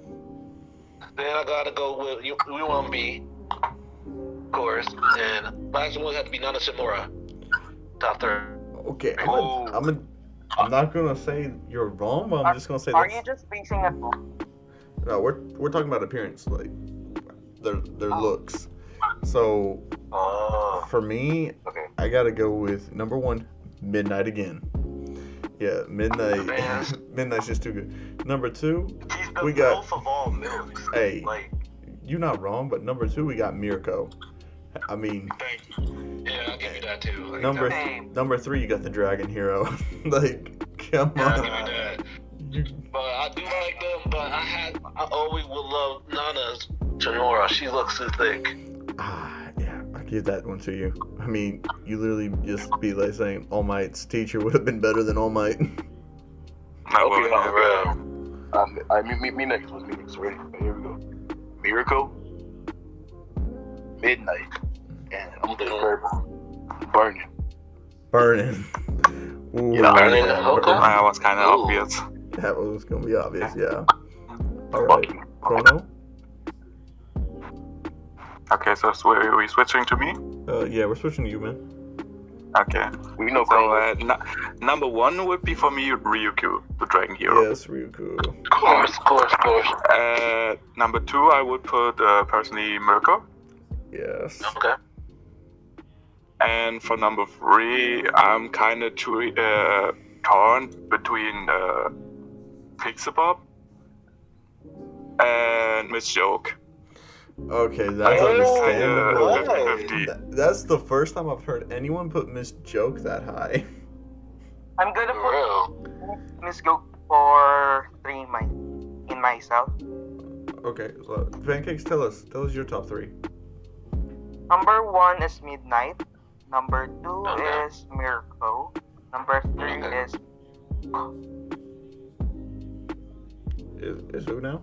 Then I gotta go with you want me, of course. And last one had to be Nana Shimura. Top third. Okay, Oh. I'm not gonna say you're wrong, but I'm just gonna say Are that's, you just basing it on? no, we're talking about appearance, like their looks. So for me, Okay. I gotta go with number one, Midnight again. Yeah, Midnight. Man. Midnight's just too good. Number two, He's the We got- MILF of all MILFs. hey, Like, you're not wrong, but number two, we got Mirko. I mean, Thank you. Yeah, I'll give you that too. I'll give number you that. Same. number three, you got the Dragon Hero. Like, come I'll on. give you that. You, But I do like them. But I always would love Nana's Shimura. She looks too thick. yeah, I'll give that one to you. I mean, you literally just be like saying All Might's teacher would have been better than All Might. I okay, would no, have. I mean, me next was me next. Ready? Okay, here we go. Miracle, Midnight, and I'm gonna do purple. Burning. Burning. Ooh, Yeah, Burning, yeah, okay. Burning. That was kind of Ooh. obvious. That was gonna be obvious, yeah. All Fuck right, you. Chrono. Okay, so are we switching to me? Yeah, we're switching to you, man. Okay. We know So number one would be for me Ryukyu, the Dragon Hero. Yes, Ryuko. Of course, of course, of course. Number two, I would put personally Mirko. Yes. Okay. And for number three, I'm kind of torn between Pixabop and Miss Joke. Okay, that's Oh, understandable. yeah. 50-50. That's the first time I've heard anyone put Miss Joke that high. I'm gonna For put real. Miss Go for 3 in myself. Okay, so Pancakes, tell us your top three. Number 1 is Midnight. Number 2 Okay. is Mirko. Number 3 Okay. is Is who now?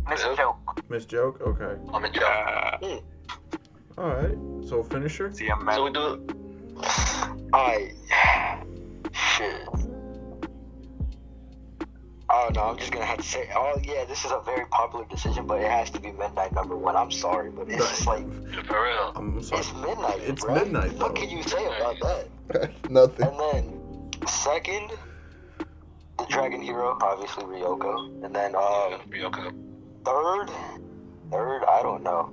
Miss Yeah. Joke. Miss Joke. Okay. I'm in job. All right. So finisher. See, I'm So mad. we do. I shit. Oh no, I'm just gonna have to say. Oh yeah, this is a very popular decision, but it has to be Midnight #1. I'm sorry, but it's just like For real. I'm sorry. it's Midnight. It's bro. Midnight, What though. can you say about that? Nothing. And then second, the Dragon Hero, obviously Ryoko. And then Ryoko. third, I don't know.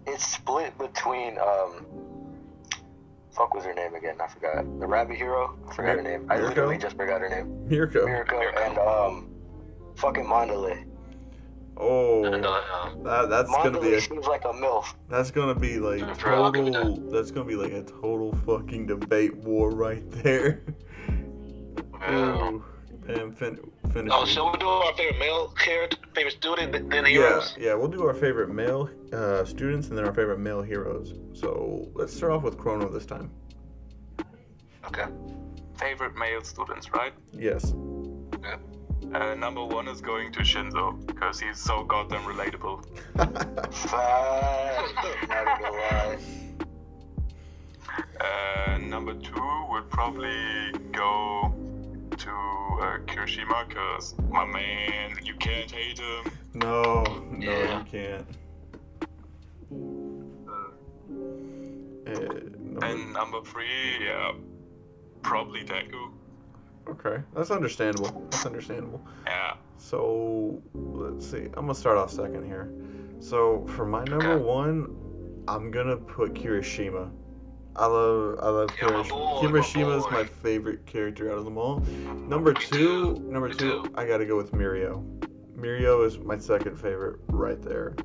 It's split between fuck was her name again? I forgot. The Rabbit Hero. I forgot her name. I Mirko? literally just forgot her name. Mirko. Mirko and fucking Mandalay. Oh, that's gonna be Mandalay a, seems like a MILF. that's gonna be like I'll give it total. That's gonna be like a total fucking debate war right there. Ooh, and finish. Oh, shall we do our favorite male character, favorite student, then Yeah, heroes? yeah, we'll do our favorite male students and then our favorite male heroes. So let's start off with Chrono this time. Okay. Favorite male students, right? Yes. Number one is going to Shinzo, because he's so goddamn relatable. Fact. Not gonna lie. Number two would probably go to Kirishima, because my man, you can't hate him. No, Yeah. you can't. And number three, yeah, probably Deku. Okay, that's understandable. That's understandable. Yeah. So let's see. I'm gonna start off second here. So for my number one, I'm gonna put Kirishima. I love Yeah, my Kirishima. boy, Kirishima's my my boy. favorite character out of them all. Number two, Me too. I gotta go with Mirio. Mirio is my second favorite right there.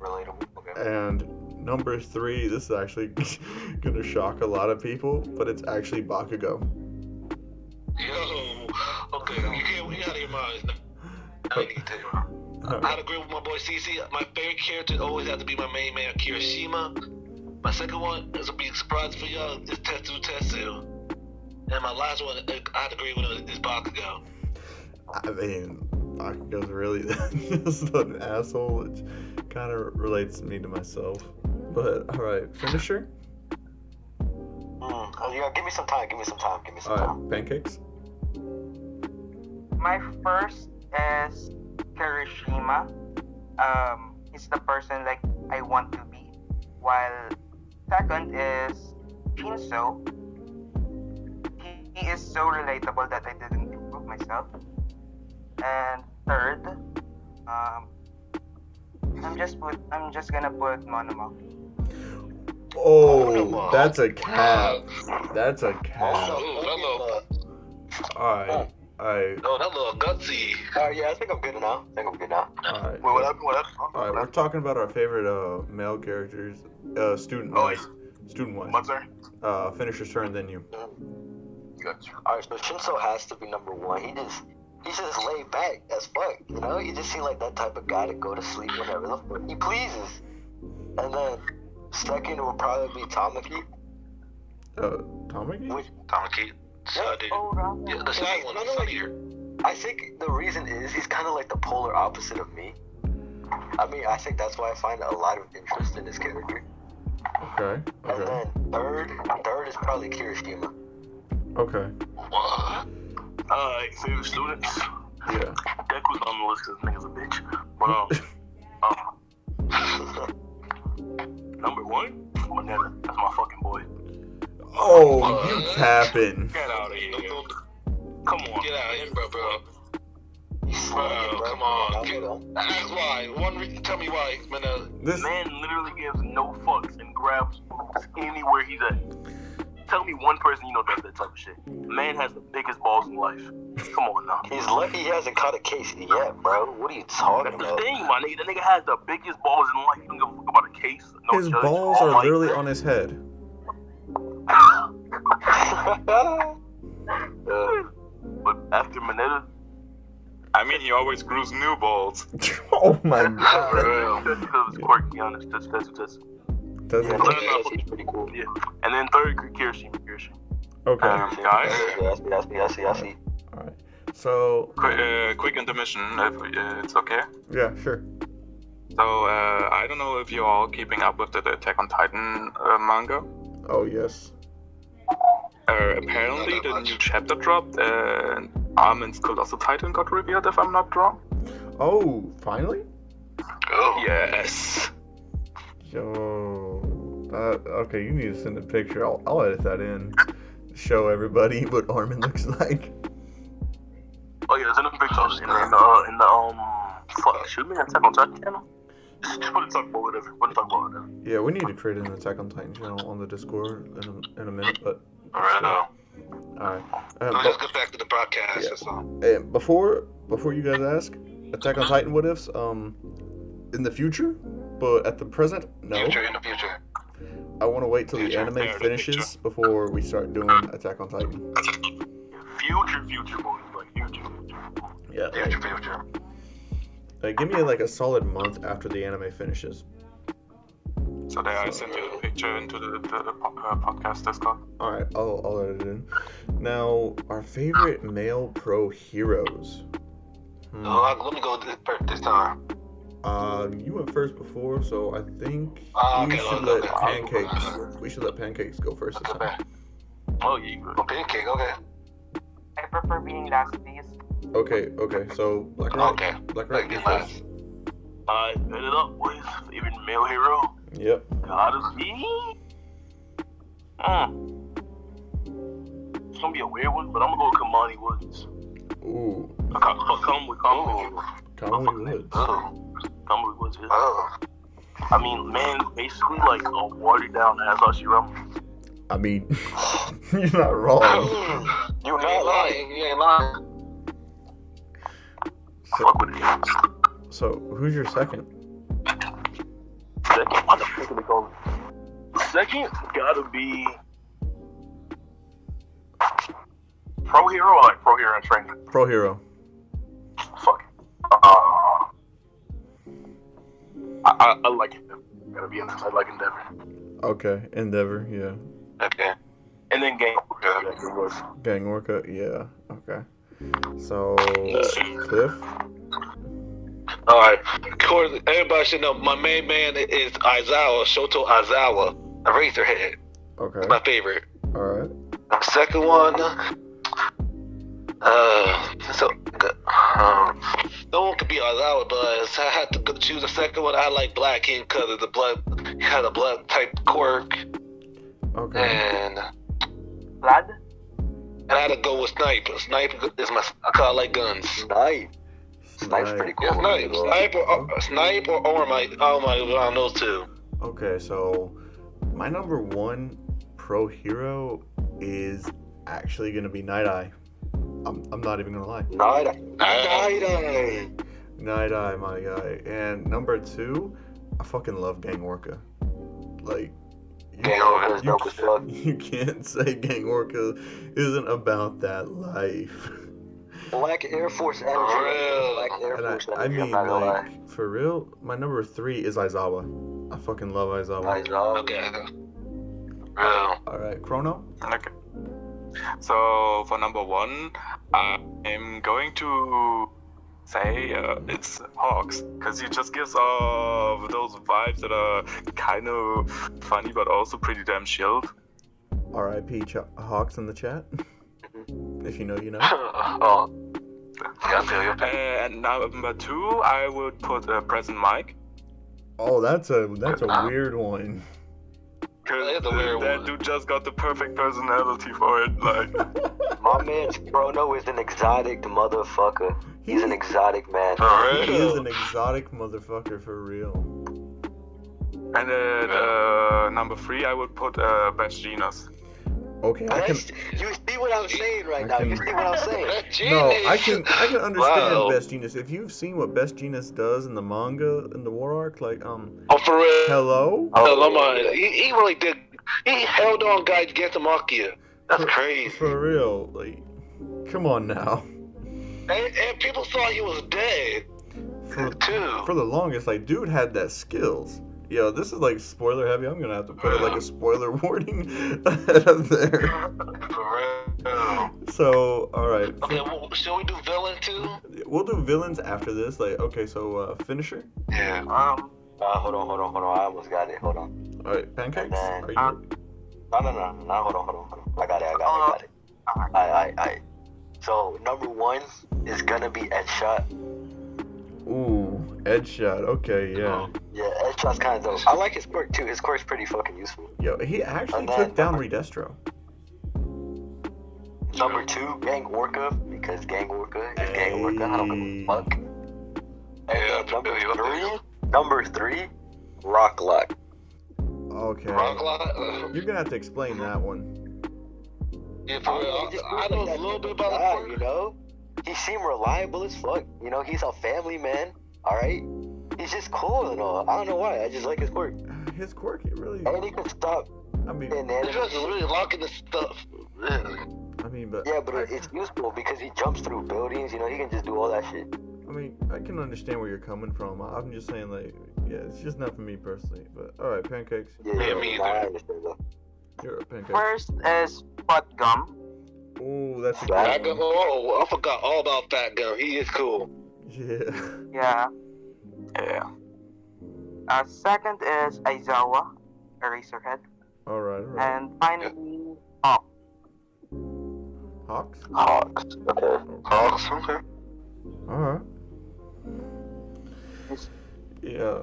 Relatable. Okay. And number three, this is actually gonna shock a lot of people, but it's actually Bakugo. Yo, okay, you out of your mind. I need to tell you. I'd agree with my boy CC. My favorite character always has to be my main man, Kirishima. My second one is a big surprise for y'all, is Tetsu. And my last one, I'd agree with him, is Bakugo. I mean, Bakugo's really just an asshole, which kind of relates me to myself. But alright, finisher? Oh, yeah, give me some time. Alright, pancakes? My first is Kirishima. He's the person like I want to be. While second is Shinzo. He is so relatable that I didn't improve myself. And third, I'm just gonna put Monomo. Oh, that's a cap. That's a cap. Ooh, that little, Alright, alright, no, that little gutsy. Yeah, I think I'm good now. alright. Wait, what happened? Alright, we're talking about our favorite male characters, student-wise. Student-wise. What's there? Finisher's turn, then you. Gotcha. Alright, so Shinzo has to be number one. He's just laid back as fuck, you know? He just seems like that type of guy to go to sleep whenever the fuck he pleases. And then second will probably be Tamaki. Tamaki? Which Tamaki. Yeah, the side one, the funnier. I think the reason is he's kind of like the polar opposite of me. I mean, I think that's why I find a lot of interest in his character. Okay, And okay, then third is probably Kirishima. okay. What? Alright, favorite students. Yeah. Deku's on the list because nigga's a bitch. But number one, Moneta. That's my fucking boy. Oh, you capping. Get out of here. Don't- Come on. Get out of here, bro. Bro, come on. Ask why. Tell me why, man. This Man literally gives no fucks and grabs balls anywhere he's at. Tell me one person you know does that type of shit. Man has the biggest balls in life. Come on now. He's lucky he hasn't caught a case yet, bro. What are you talking That's the about? thing, my nigga. That nigga has the biggest balls in life. You don't give a fuck about a case. No his judge. balls Oh are my literally God. on his head. But after Moneta, I mean, he always grows new balls. Oh my god. that's because of his quirk, to be honest. That's. Does Yeah, it? he's pretty cool. Yeah. And then third, Kirishima. Okay. Guys, I see. Alright. So, quick intermission, if it's okay. yeah, sure. So, I don't know if you're all keeping up with the Attack on Titan manga. Oh, yes. Apparently, Not that the much. new chapter dropped, and Armin's Colossal Titan got revealed, if I'm not wrong. Oh, finally? Oh. Yes. Yo. Okay, you need to send a picture. I'll edit that in. Show everybody what Armin looks like. Oh yeah, send them pictures in the fuck, shoot me an Attack on Titan channel. Just want to talk about whatever. Want to talk about whatever. Yeah, we need to create an Attack on Titan channel on the Discord in a minute, but Alright. alright. Let's just get back to the broadcast. Yeah. That's all. And before you guys ask, Attack on Titan what ifs, in the future, but at the present, no. Future in the future. I want to wait till the Future, anime yeah, the finishes future. before we start doing Attack on Titan. Future boys, like future. Yeah, Future. give me like a solid month after the anime finishes. So there, I sent you the picture into the podcast Discord. All right, I'll edit it in. Now, our favorite male pro heroes. Let me go this time. You went first before, so I think Okay, you should okay, let okay. Pancakes. We should let Pancakes go first this Okay, time. Oh yeah, you good. oh, pancake. Okay. I prefer being last, please. Okay. So Black Rock. Okay. Black Like Rock, get you last. first. Alright, set it up, boys. Favorite male hero Yep. gotta be. It's gonna be a weird one, but I'm gonna go with Kamani Woods. Ooh, Come with Conway Woods. Oh. Woods. Yeah. Oh. I mean, man, basically like a watered down ass Hashirama. I mean, you're not wrong. You're not lying. You ain't lying. Fuck with it. So, who's your second? Second, what the fuck are they calling? Second gotta be Pro Hero or like Pro Hero and Training. Pro hero. Fuck. I like Endeavor. Gotta be honest, I like Endeavor. Okay, Endeavor. Yeah. Okay. And then Gang. Gang Orca. Yeah. Okay. So, Cliff. Alright. Of course, everybody should know my main man is Aizawa, Shoto Aizawa, Eraserhead. Okay. My favorite. All right. The second one, no one could be Aizawa, but I had to choose a second one. I like Black King because of the blood. He had a blood type quirk, Okay. and Vlad? I had to go with Snipe. Snipe is my. I like guns. Snipe. Snipe's pretty cool. Yeah, Snipe or Ormite. Oh my, on those two. Okay. So, my number one pro hero is actually gonna be Night Eye. I'm not even gonna lie. Night. Night Eye, my guy. And number two, I fucking love Gang Orca. Like, Gang Orca's dope as fuck. you can't say Gang Orca isn't about that life. Black Air Force energy. Real. Black Air And Force I energy. mean, I'm not gonna lie. like, for real, my number three is Aizawa. I fucking love Aizawa. Nice job. Okay. Real. Alright, Chrono? Okay. So for number one, I'm going to say it's Hawks, because he just gives off those vibes that are kind of funny but also pretty damn chilled. R.I.P. Hawks in the chat. If you know, you know. Oh. Yeah, I feel you. And number two, I would put Present Mike. Oh, that's a weird one. Because That's a weird that one. dude just got the perfect personality for it. Like, My man's Chrono is an exotic motherfucker. He's an exotic man. For He is real. an exotic motherfucker for real. and number three, I would put Best Genus. Okay, I can. You see what I'm saying right I now? can- You see what I'm saying? No, I can understand Wow. Best Genius. If you've seen what Best Genius does in the manga, in the War Arc, like Oh, for real. hello? Oh, my. He really did. He held on guys against Makia. That's crazy. For real, like, come on now. And people thought he was dead, too. For the longest, like, dude had that skills. Yo, this is like spoiler heavy. I'm gonna have to put like a spoiler warning ahead of there. For real. So, all right, Okay, well, should we do villain, too? we'll do villains after this. Like, okay, so finisher. Yeah. Hold on. I almost got it. Hold on. All right, pancakes. And then- Are you? No. Hold on. I got it. I. So number 1 is gonna be Ed Shot. Ooh, Ed Shot. Okay, yeah. Yeah, Ed Shot's kind of dope. I like his quirk too. His quirk's pretty fucking useful. Yo, he actually And then- took down Redestro. Number 2, Gang Orca, because Gang Orca is Gang Orca. I don't give a fuck. And then number 3, Rock Lock. Okay. You're gonna have to explain that one. Yeah, for real. I know a little bit about guy, the you know? He seemed reliable as fuck. You know, he's a family man, alright? He's just cool and all. I don't know why. I just like his quirk. His quirk, it really. And he can stop I mean, He's just really locking the stuff. but yeah, but it's useful because he jumps through buildings. You know, he can just do all that shit. I mean, I can understand where you're coming from. I'm just saying, like, yeah, it's just not for me personally. But all right, Pancakes. Yeah, me nah, I either. understand though. You're a Pancake. First is Spot Gum. Ooh, that's a Fat good Gum. one. Oh, I forgot all about Fat Gum. He is cool. Yeah. Yeah. Second is Aizawa, Eraserhead. All right. And finally, Hawk. Hawks. Hawks. Okay. Hawks, okay. All right. Yeah.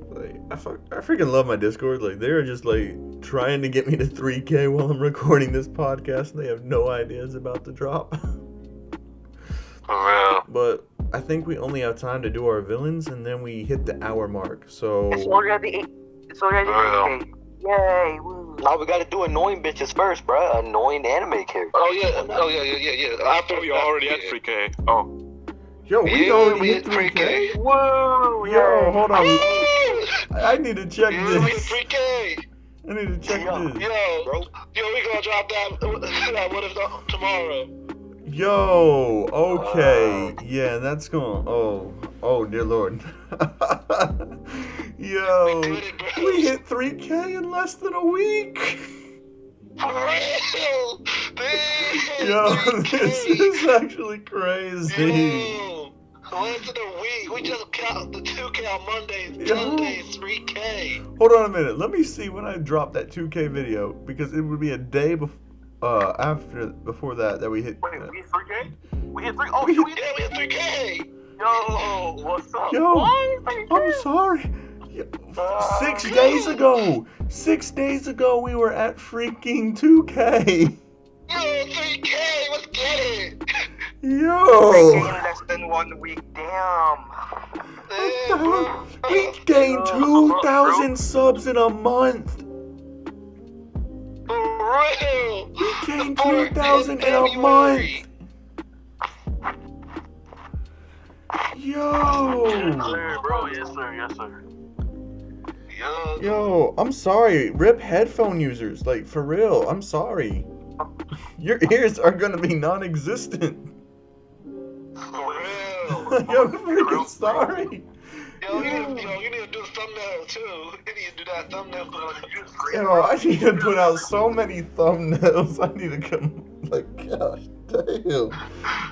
Like, I freaking love my Discord. Like, they're just like trying to get me to 3K while I'm recording this podcast, and they have no idea it's about to drop. For real. But I think we only have time to do our villains, and then we hit the hour mark. So It's already 8K. Yay! Woo. Now we gotta do annoying bitches first, bruh. Annoying anime characters. Oh yeah. After We already had 3K. Oh. yo, we already hit 3K. Woo! Yo, hold on. Woo! I need to check Yeah, we hit this. 3K. I need to check Yo. this. Yo, we gonna drop that what if not tomorrow? Yo, okay. Yeah, that's going. Oh, dear Lord. Yo, We did it, bro. we hit 3K in less than a week. For real. Damn, Yo, 3K. this is actually crazy. Yo, less than a week. We just count the 2K on Mondays. Yo. Sundays, 3K. Hold on a minute. Let me see when I drop that 2K video, because it would be a day before that we hit. Wait, we hit 3K? We hit 3? Oh, We shit, hit- we hit Yeah, we hit 3K. Yo, what's up? Yo, What? I'm sorry. Yo, 6 days ago. 6 days ago, we were at freaking 2K. Yo, 3K. Let's get it. Yo. In less than 1 week. Damn. Yeah, bro. We gained 2,000 subs in a month. For real. We gained The 2,000 in a February. month. Yo. Yes, sir, bro. Yes, sir. Yo, I'm sorry. RIP headphone users. Like, for real. I'm sorry. Your ears are gonna be non-existent. For real. Yo, I'm freaking sorry. Yo, you need to do a thumbnail too. You need to do that thumbnail for the Yo, I need to put out so many thumbnails. I need to come. Like, gosh, damn.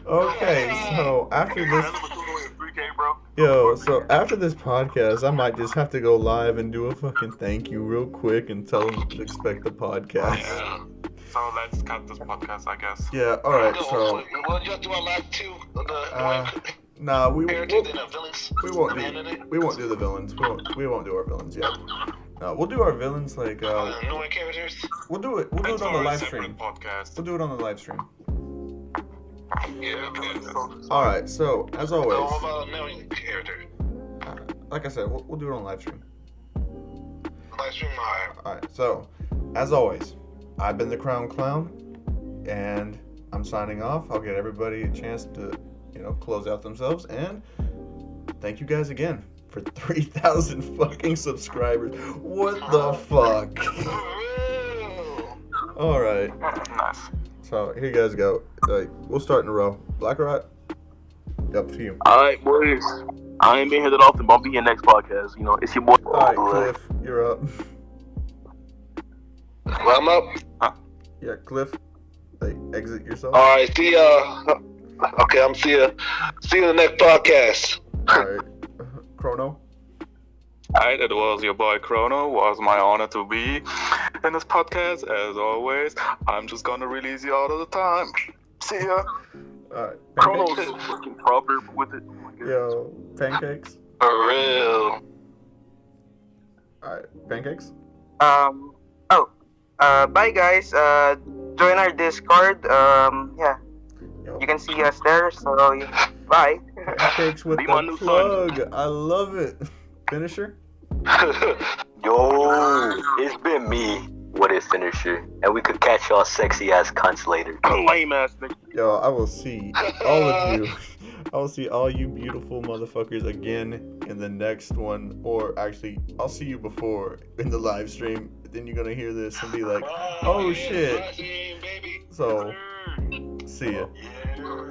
Okay, so after this. 3K, bro. Yo, so after this podcast, I might just have to go live and do a fucking thank you real quick and tell them to expect the podcast. Yeah. So let's cut this podcast, I guess. Yeah, alright, so. We'll just do our last two. Nah, we characters and the villains. won't at the end of it. do we won't do the villains. We won't do our villains yet. No, we'll do our villains like Annoying characters. we'll do it on That's the for a live separate stream. podcast. We'll do it on the live stream. Yeah, okay. Alright, so as So always, what about annoying character? like I said, we'll do it on live stream. Live stream, alright. Alright, so as always, I've been the Crown Clown, and I'm signing off. I'll get everybody a chance to, close out themselves, and thank you guys again for 3,000 fucking subscribers. What the fuck? For real. Alright, Nice. so here you guys go. Like, we'll start in a row. Black Rot, up to you. Alright, boys. I ain't been headed off, and I'll be here next podcast. You know, it's your boy. Alright, Cliff, you're up. Well, I'm up. Yeah, Cliff, like, exit yourself. Alright, see ya. Okay, I'm see you in the next podcast. Alright, Chrono. Alright, it was your boy Chrono. Was my honor to be. in this podcast. As always, I'm just gonna release you all of the time. See ya. Alright, Chrono's pancakes. so fucking proverb with it. Oh my goodness. Yo, pancakes. For real. Alright, pancakes. Bye guys. Join our Discord. Yeah, Yo, you can see us there. So yeah, bye. pancakes with Be my the new plug. I love it. Finisher. Yo, it's been me, What Is Finisher, and we could catch y'all sexy ass cunts later. Lame ass nigga. Yo, I will see all of you. I will see all you beautiful motherfuckers again in the next one. Or actually, I'll see you before in the live stream. Then you're gonna hear this and be like, oh yeah, shit. Brazilian, baby. So, see ya. Yeah.